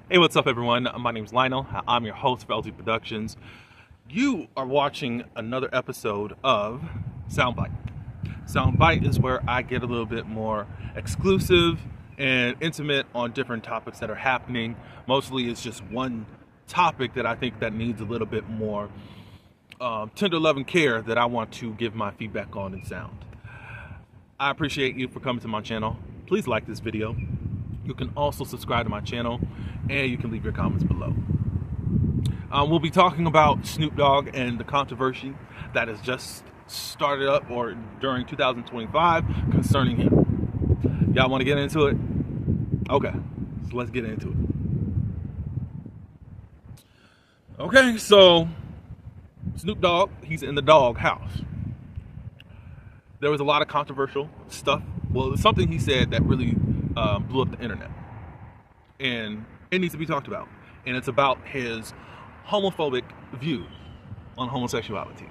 Hey, what's up, everyone? My name is Lionel. I'm your host for LG Productions. You are watching another episode of SoundByte. SoundByte is where I get a little bit more exclusive and intimate on different topics that are happening. Mostly, it's just one topic that I think that needs a little bit more tender love and care that I want to give my feedback on in sound. I appreciate you for coming to my channel. Please like this video. You can also subscribe to my channel, and you can leave your comments below. We'll be talking about Snoop Dogg and the controversy that has just started up or during 2025 concerning him. Y'all want to get into it? Okay, so let's get into it. Okay, so Snoop Dogg, he's in the dog house. There was a lot of controversial stuff. Well, something he said that really blew up the internet, and it needs to be talked about. And it's about his homophobic view on homosexuality.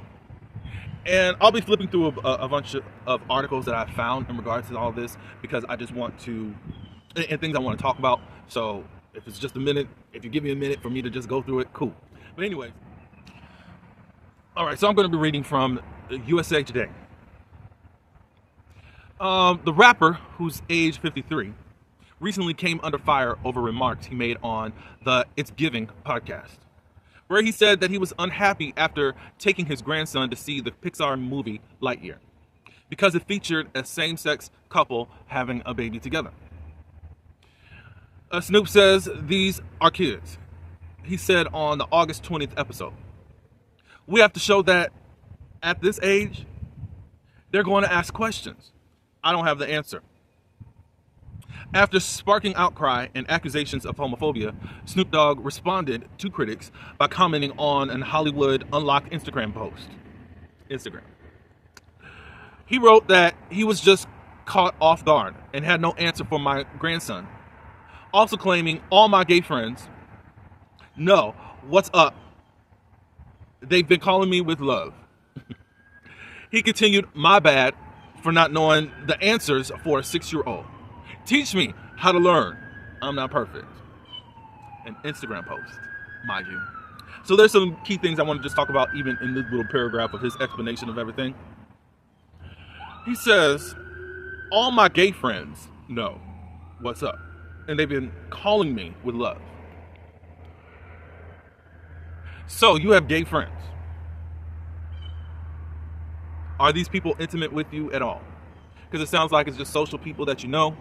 And I'll be flipping through a bunch of articles that I found in regards to all this, because I just want to, and things I want to talk about. So if it's just a minute, if you give me a minute for me to just go through it, cool. But anyways, all right, so I'm going to be reading from USA Today. The rapper, who's age 53, recently came under fire over remarks he made on the It's Giving podcast, where he said that he was unhappy after taking his grandson to see the Pixar movie Lightyear, because it featured a same-sex couple having a baby together. Snoop says these are kids. He said on the August 20th episode, "We have to show that at this age, they're going to ask questions. I don't have the answer." After sparking outcry and accusations of homophobia, Snoop Dogg responded to critics by commenting on an Hollywood Unlocked Instagram post. He wrote that he was just caught off guard and had no answer for my grandson. Also claiming, "All my gay friends know what's up. They've been calling me with love." He continued, "My bad for not knowing the answers for a 6-year-old. Teach me how to learn. I'm not perfect." An Instagram post, mind you. So there's some key things I want to just talk about even in this little paragraph of his explanation of everything. He says, "All my gay friends know what's up, and they've been calling me with love." So you have gay friends. Are these people intimate with you at all? Because it sounds like it's just social people that you know.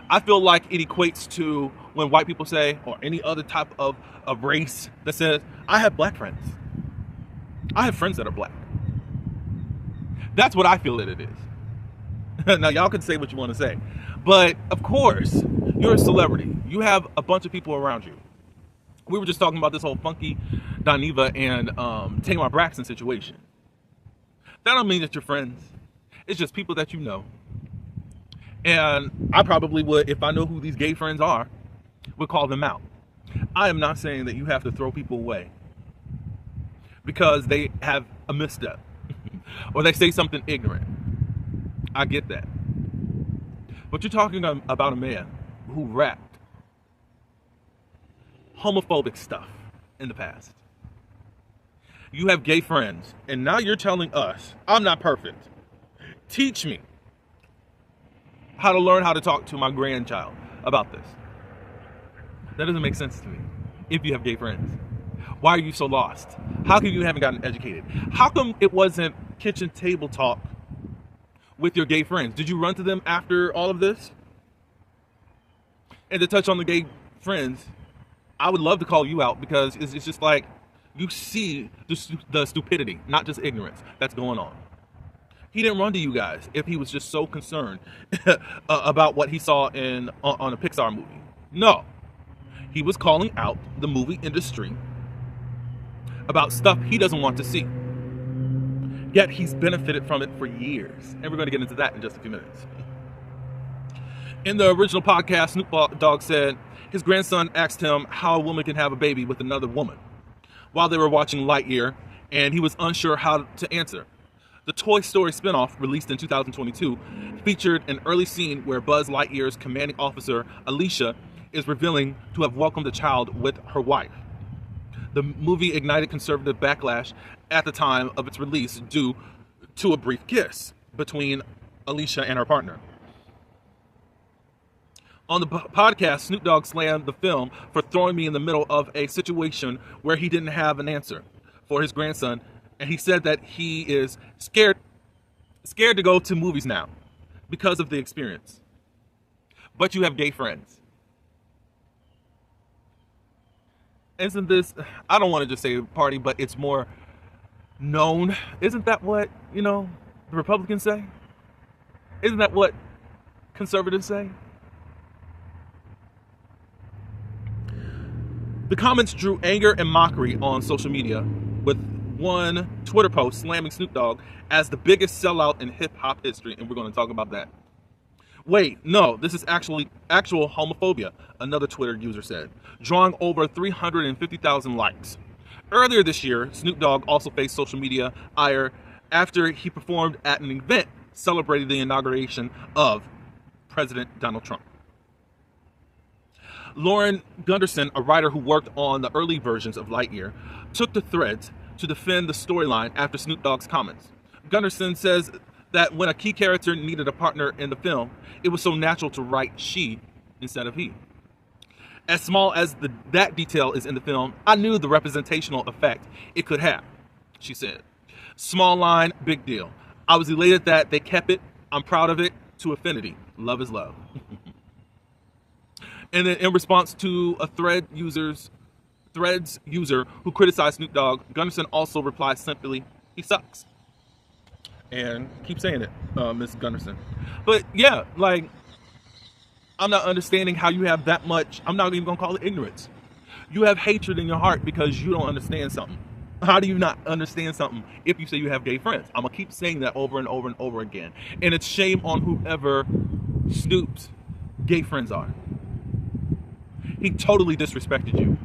I feel like it equates to when white people say, or any other type of race that says, "I have black friends. I have friends that are black." That's what I feel that it is. Now, y'all can say what you want to say. But, of course, you're a celebrity. You have a bunch of people around you. We were just talking about this whole Funky Dineva and Tamar Braxton situation. That don't mean that you're friends. It's just people that you know. And I probably would, if I know who these gay friends are, would call them out. I am not saying that you have to throw people away because they have a misstep or they say something ignorant. I get that. But you're talking about a man who rapped homophobic stuff in the past. You have gay friends, and now you're telling us, "I'm not perfect. Teach me how to learn how to talk to my grandchild about this." That doesn't make sense to me. If you have gay friends, why are you so lost? How come you haven't gotten educated? How come it wasn't kitchen table talk with your gay friends? Did you run to them after all of this? And to touch on the gay friends, I would love to call you out, because it's just like, you see the stupidity, not just ignorance, that's going on. He didn't run to you guys if he was just so concerned about what he saw on a Pixar movie. No, he was calling out the movie industry about stuff he doesn't want to see. Yet he's benefited from it for years. And we're going to get into that in just a few minutes. In the original podcast, Snoop Dogg said his grandson asked him how a woman can have a baby with another woman while they were watching Lightyear, and he was unsure how to answer. The Toy Story spinoff, released in 2022, featured an early scene where Buzz Lightyear's commanding officer, Alicia, is revealing to have welcomed a child with her wife. The movie ignited conservative backlash at the time of its release due to a brief kiss between Alicia and her partner. On the podcast, Snoop Dogg slammed the film for throwing me in the middle of a situation where he didn't have an answer for his grandson, and he said that he is scared to go to movies now because of the experience. But you have gay friends. Isn't this, I don't want to just say party, but it's more known. Isn't that what, the Republicans say? Isn't that what conservatives say? The comments drew anger and mockery on social media, with one Twitter post slamming Snoop Dogg as the biggest sellout in hip-hop history, and we're going to talk about that. Wait, no, this is actual homophobia, another Twitter user said, drawing over 350,000 likes. Earlier this year, Snoop Dogg also faced social media ire after he performed at an event celebrating the inauguration of President Donald Trump. Lauren Gunderson, a writer who worked on the early versions of Lightyear, took to threads to defend the storyline after Snoop Dogg's comments. Gunderson says that when a key character needed a partner in the film, it was so natural to write she instead of he. As small as that detail is in the film, I knew the representational effect it could have, she said. Small line, big deal. I was elated that they kept it. I'm proud of it to affinity. Love is love. And then in response to a Threads user who criticized Snoop Dogg, Gunderson also replied simply, he sucks. And keep saying it, Miss Gunderson. But yeah, I'm not understanding how you have that much, I'm not even gonna call it ignorance. You have hatred in your heart because you don't understand something. How do you not understand something if you say you have gay friends? I'm gonna keep saying that over and over and over again. And it's shame on whoever Snoop's gay friends are. He totally disrespected you.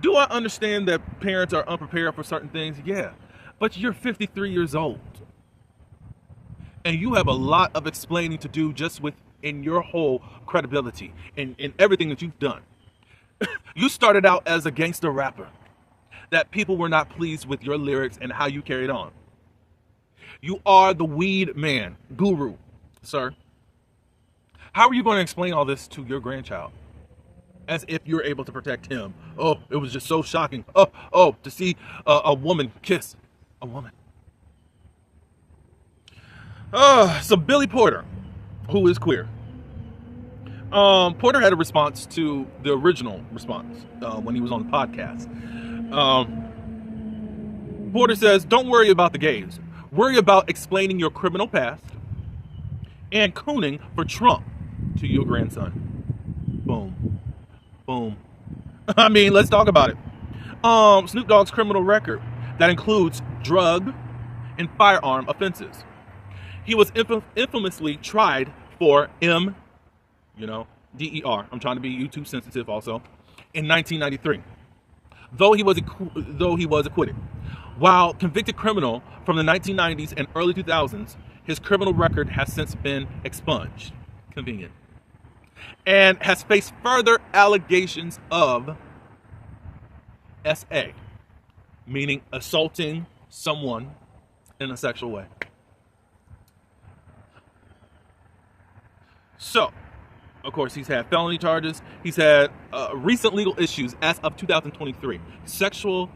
Do I understand that parents are unprepared for certain things? Yeah. But you're 53 years old. And you have a lot of explaining to do just within your whole credibility in everything that you've done. You started out as a gangster rapper that people were not pleased with your lyrics and how you carried on. You are the weed man, guru, sir. How are you going to explain all this to your grandchild? As if you're able to protect him. Oh, it was just so shocking. Oh, to see a woman kiss a woman. So Billy Porter, who is queer. Porter had a response to the original response when he was on the podcast. Porter says, don't worry about the gays. Worry about explaining your criminal past and cooning for Trump to your grandson. Boom. Boom. I mean, let's talk about it. Snoop Dogg's criminal record that includes drug and firearm offenses. He was infamously tried for DER. I'm trying to be YouTube sensitive also. In 1993, though he was acquitted. While convicted criminal from the 1990s and early 2000s, his criminal record has since been expunged. Convenient. And has faced further allegations of SA, meaning assaulting someone in a sexual way. So, of course, he's had felony charges. He's had recent legal issues as of 2023. Sexual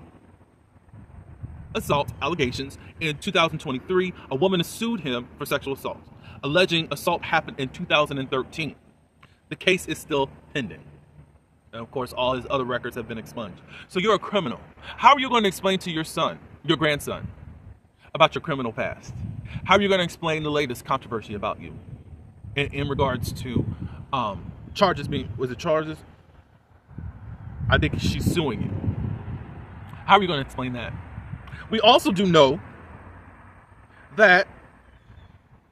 assault allegations. In 2023, a woman sued him for sexual assault, alleging assault happened in 2013. The case is still pending. And of course, all his other records have been expunged. So you're a criminal. How are you going to explain to your grandson, about your criminal past? How are you going to explain the latest controversy about you in regards to charges was it charges? I think she's suing you. How are you going to explain that? We also do know that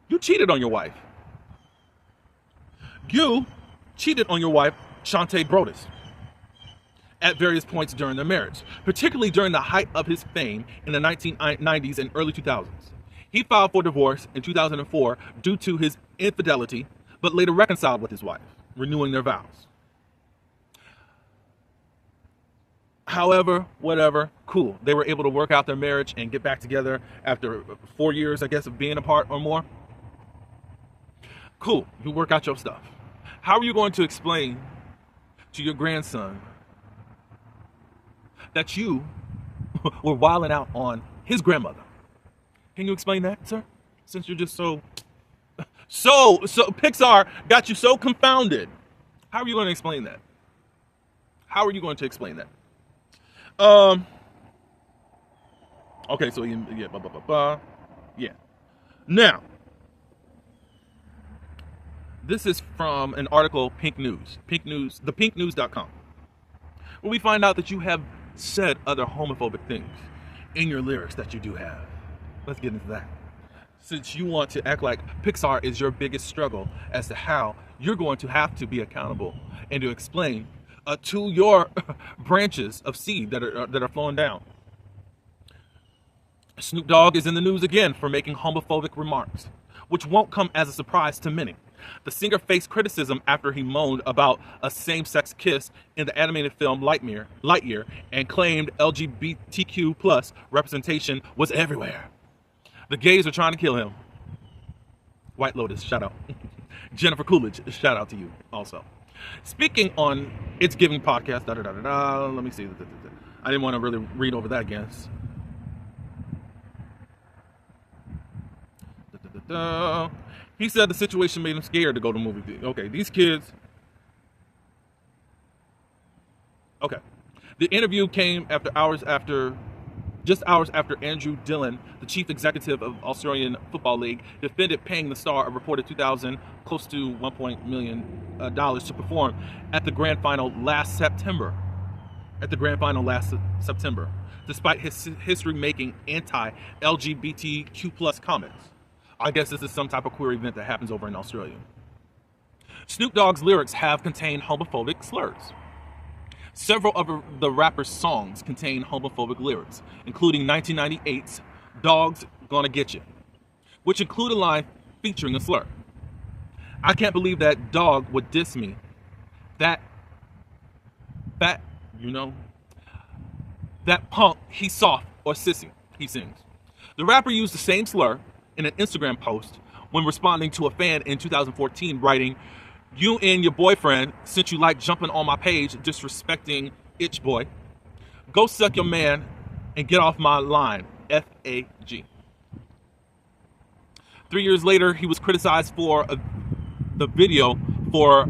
you cheated on your wife. You cheated on your wife, Shantae Brodus, at various points during their marriage, particularly during the height of his fame in the 1990s and early 2000s. He filed for divorce in 2004 due to his infidelity, but later reconciled with his wife, renewing their vows. However, whatever, cool. They were able to work out their marriage and get back together after 4 years, I guess, of being apart or more. Cool, you work out your stuff. How are you going to explain to your grandson that you were wilding out on his grandmother? Can you explain that, sir? Since you're just so Pixar got you so confounded. How are you going to explain that? How are you going to explain that? Okay, so yeah. Now, this is from an article, thepinknews.com, where we find out that you have said other homophobic things in your lyrics that you do have. Let's get into that. Since you want to act like Pixar is your biggest struggle as to how you're going to have to be accountable and to explain to your branches of seed that are flowing down. Snoop Dogg is in the news again for making homophobic remarks, which won't come as a surprise to many. The singer faced criticism after he moaned about a same-sex kiss in the animated film Lightyear and claimed LGBTQ plus representation was everywhere. The gays are trying to kill him. White Lotus, shout out. Jennifer Coolidge, shout out to you also. Speaking on It's Giving podcast, let me see. I didn't want to really read over that again. He said the situation made him scared to go to movie theater. Okay, these kids. Okay. The interview came just hours after Andrew Dillon, the chief executive of Australian Football League, defended paying the star a reported $2,000, close to $1 million to perform at the grand final last September. Despite his history making anti-LGBTQ plus comments. I guess this is some type of queer event that happens over in Australia. Snoop Dogg's lyrics have contained homophobic slurs. Several of the rapper's songs contain homophobic lyrics, including 1998's Dogg's Gonna Get You, which include a line featuring a slur. I can't believe that Dogg would diss me. That punk, he's soft or sissy, he sings. The rapper used the same slur in an Instagram post when responding to a fan in 2014, writing, "You and your boyfriend, since you like jumping on my page, disrespecting itch boy, go suck your man and get off my line, FAG." 3 years later, he was criticized for the video for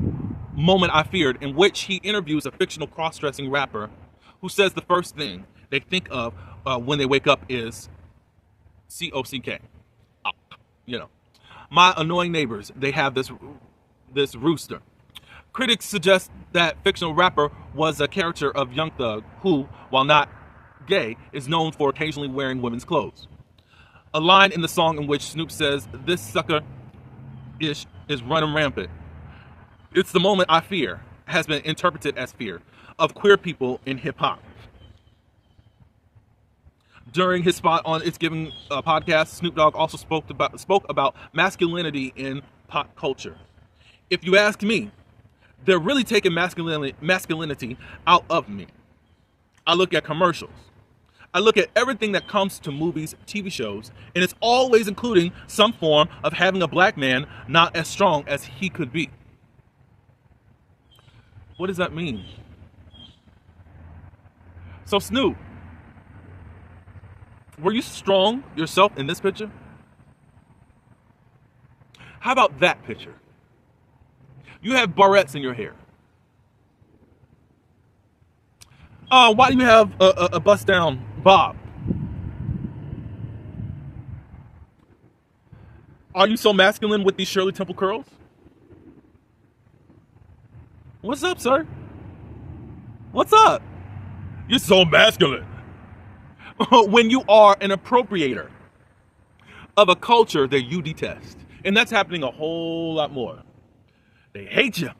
Moment I Feared, in which he interviews a fictional cross-dressing rapper who says the first thing they think of when they wake up is COCK. My annoying neighbors, they have this rooster. Critics suggest that fictional rapper was a character of Young Thug who, while not gay, is known for occasionally wearing women's clothes. A line in the song in which Snoop says, "This sucker is running rampant. It's the moment I fear," has been interpreted as fear of queer people in hip-hop. During his spot on It's Giving podcast, Snoop Dogg also spoke about masculinity in pop culture. If you ask me, they're really taking masculinity out of me. I look at commercials. I look at everything that comes to movies, TV shows, and it's always including some form of having a black man not as strong as he could be. What does that mean? So Snoop, were you strong yourself in this picture? How about that picture? You have barrettes in your hair. Why do you have a bust down bob? Are you so masculine with these Shirley Temple curls? What's up, sir? What's up? You're so masculine. When you are an appropriator of a culture that you detest. And that's happening a whole lot more. They hate you,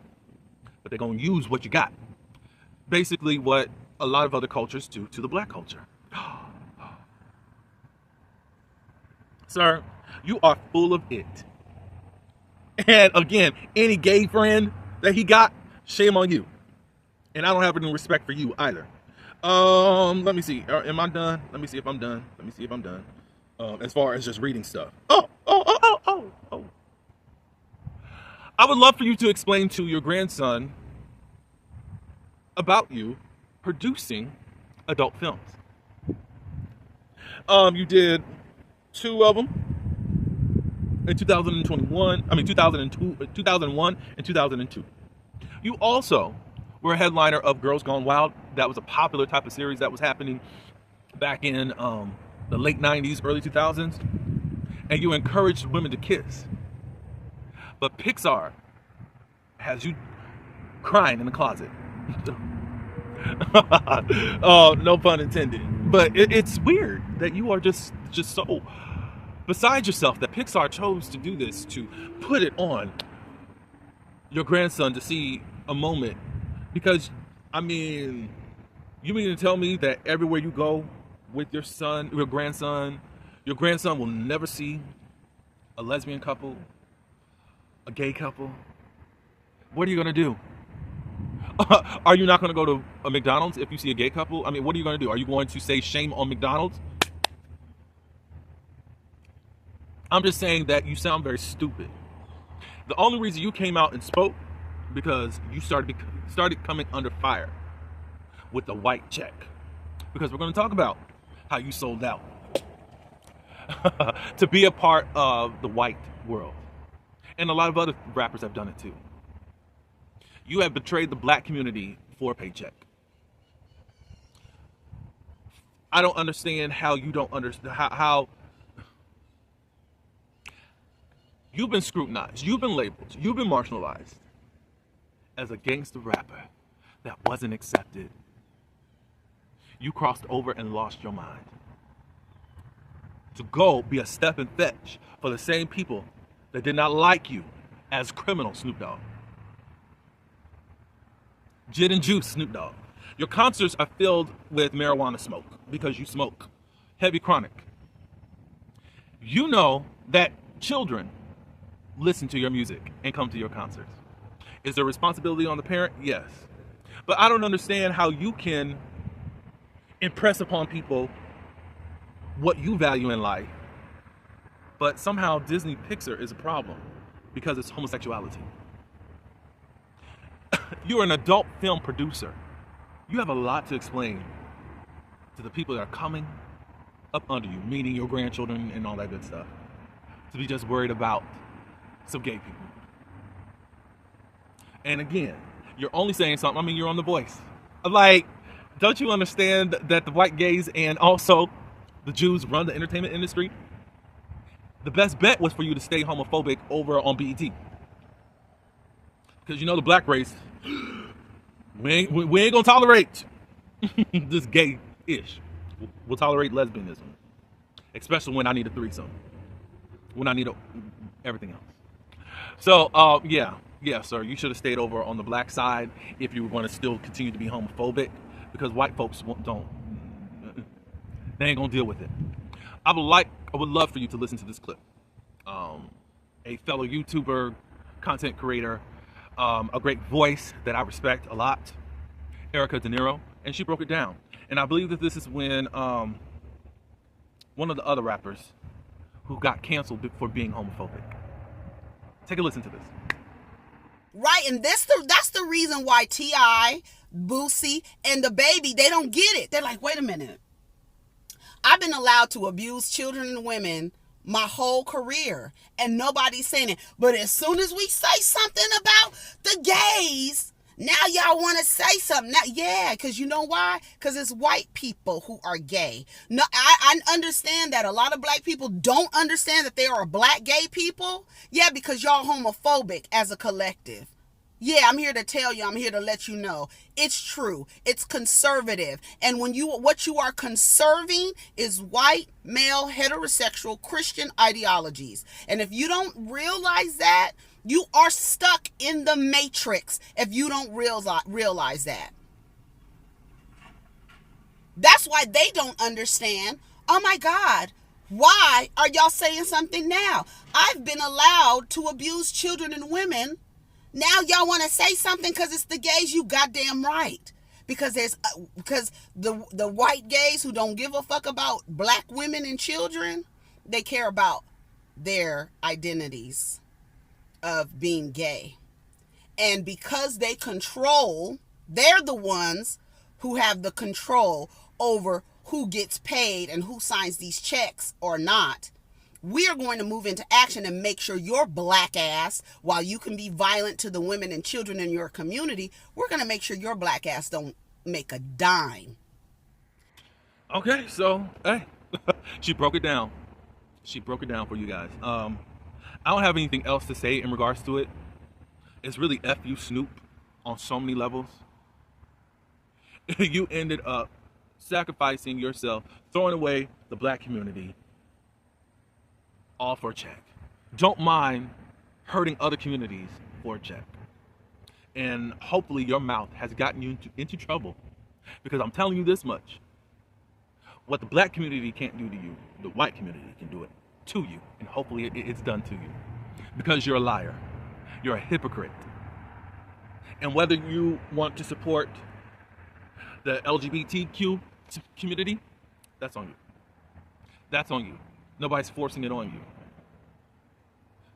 but they're going to use what you got. Basically what a lot of other cultures do to the black culture. Sir, you are full of it. And again, any gay friend that he got, shame on you. And I don't have any respect for you either. Let me see. Am I done? Let me see if I'm done. As far as just reading stuff. Oh. I would love for you to explain to your grandson about you producing adult films. You did 2 of them in 2001 and 2002. You also were a headliner of Girls Gone Wild. That was a popular type of series that was happening back in the late 90s, early 2000s. And you encouraged women to kiss. But Pixar has you crying in the closet. Oh, no pun intended. But it's weird that you are just so beside yourself that Pixar chose to do this, to put it on your grandson to see a moment. Because, I mean, you mean to tell me that everywhere you go with your grandson will never see a lesbian couple, a gay couple? What are you going to do? Are you not going to go to a McDonald's if you see a gay couple? I mean, what are you going to do? Are you going to say shame on McDonald's? I'm just saying that you sound very stupid. The only reason you came out and spoke because you started coming under fire with the white check. Because we're going to talk about how you sold out to be a part of the white world. And a lot of other rappers have done it too. You have betrayed the black community for a paycheck. I don't understand how you don't understand how you've been scrutinized, you've been labeled, you've been marginalized as a gangster rapper that wasn't accepted. You crossed over and lost your mind to go be a step and fetch for the same people that did not like you as criminal Snoop Dogg. Gin and juice Snoop Dogg. Your concerts are filled with marijuana smoke because you smoke heavy chronic. You know that children listen to your music and come to your concerts. Is there responsibility on the parent? Yes. But I don't understand how you can impress upon people what you value in life, but somehow Disney Pixar is a problem because it's homosexuality. You're an adult film producer. You have a lot to explain to the people that are coming up under you, meaning your grandchildren and all that good stuff, to be just worried about some gay people. And again, you're only saying something, I mean, you're on The Voice. Like, don't you understand that the white gays and also the Jews run the entertainment industry? The best bet was for you to stay homophobic over on BET. Because you know the black race, we ain't gonna tolerate this gay-ish. We'll tolerate lesbianism. Especially when I need a threesome. When I need everything else. So, yeah, sir, you should have stayed over on the black side if you were going to still continue to be homophobic, because white folks they ain't gonna deal with it. I would love for you to listen to this clip. A fellow YouTuber, content creator, a great voice that I respect a lot, Erica De Niro, and she broke it down. And I believe that this is when one of the other rappers who got canceled for being homophobic. Take a listen to this. Right, and that's the reason why T.I., Boosie, and the baby, they don't get it. They're like, wait a minute. I've been allowed to abuse children and women my whole career, and nobody's saying it. But as soon as we say something about the gays, now y'all want to say something. Now, yeah, because you know why? Because it's white people who are gay. No, I understand that a lot of black people don't understand that there are black gay people. Yeah, because y'all homophobic as a collective. Yeah, I'm here to tell you, I'm here to let you know. It's true. It's conservative. And what you are conserving is white, male, heterosexual, Christian ideologies. And if you don't realize that, you are stuck in the matrix if you don't realize that. That's why they don't understand, oh my God, Why are y'all saying something now? I've been allowed to abuse children and women. Now y'all want to say something because it's the gays? You goddamn right. Because the white gays who don't give a fuck about black women and children, they care about their identities of being gay. And because they control, they're the ones who have the control over who gets paid and who signs these checks or not. We are going to move into action and make sure your black ass, while you can be violent to the women and children in your community, we're going to make sure your black ass don't make a dime. Okay, so, hey, she broke it down. She broke it down for you guys. I don't have anything else to say in regards to it. It's really F you, Snoop, on so many levels. You ended up sacrificing yourself, throwing away the black community, all for a check. Don't mind hurting other communities for a check. And hopefully your mouth has gotten you into trouble, because I'm telling you this much: what the black community can't do to you, the white community can do it to you, and hopefully it's done to you, because you're a liar, you're a hypocrite. And whether you want to support the LGBTQ community, that's on you. That's on you. Nobody's forcing it on you.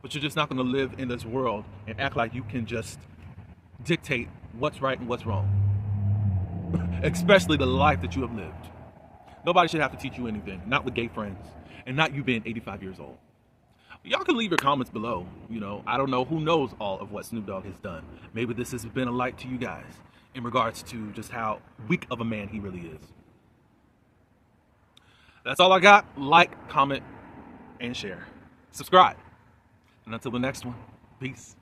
But you're just not going to live in this world and act like you can just dictate what's right and what's wrong. Especially the life that you have lived. Nobody should have to teach you anything, not with gay friends, and not you being 85 years old. Y'all can leave your comments below. You know, I don't know who knows all of what Snoop Dogg has done. Maybe this has been a light to you guys in regards to just how weak of a man he really is. That's all I got. Like, comment, and share. Subscribe. And until the next one, peace.